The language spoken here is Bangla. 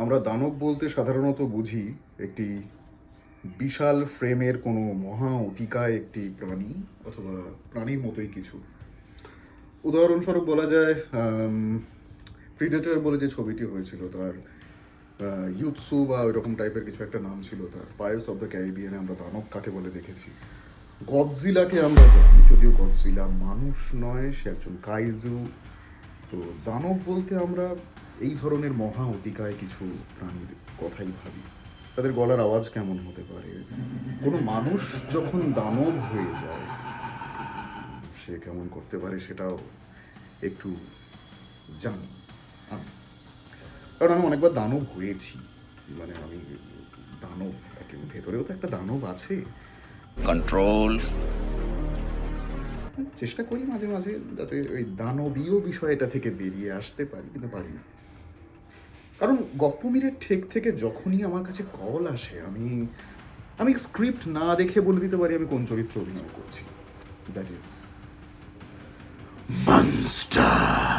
আমরা দানব বলতে সাধারণত বুঝি একটি বিশাল ফ্রেমের কোনো মহা অতিকায় একটি প্রাণী অথবা প্রাণীর মতোই কিছু। উদাহরণস্বরূপ বলা যায় প্রিডেটর বলে যে ছবিটি হয়েছিল তার ইউৎসু বা ওইরকম টাইপের কিছু একটা নাম ছিল তার। পাইরেটস অফ দ্য ক্যারিবিয়ানে আমরা দানব কাকে বলে দেখেছি। গডজিলাকে আমরা জানি, যদিও গডজিলা মানুষ নয়, সে একজন কাইজু। তো দানব বলতে আমরা এই ধরনের মহা অতিকায় কিছু প্রাণীর কথাই ভাবি। তাদের গলার আওয়াজ কেমন হতে পারে, কোনো মানুষ যখন দানব হয়ে যায় সে কেমন করতে পারে সেটাও একটু জানি আমি, কারণ আমি অনেকবার দানব হয়েছি। মানে আমি দানব, ভেতরেও তো একটা দানব আছে। কন্ট্রোল। চেষ্টা করি মাঝে মাঝে যাতে ওই দানবীয় বিষয়টা থেকে বেরিয়ে আসতে পারি, কিন্তু পারি না। কারণ গপ্পমীরের ঠেক থেকে যখনই আমার কাছে কল আসে আমি স্ক্রিপ্ট না দেখে বলে দিতে পারি আমি কোন চরিত্রে অভিনয় করছি। That is monster.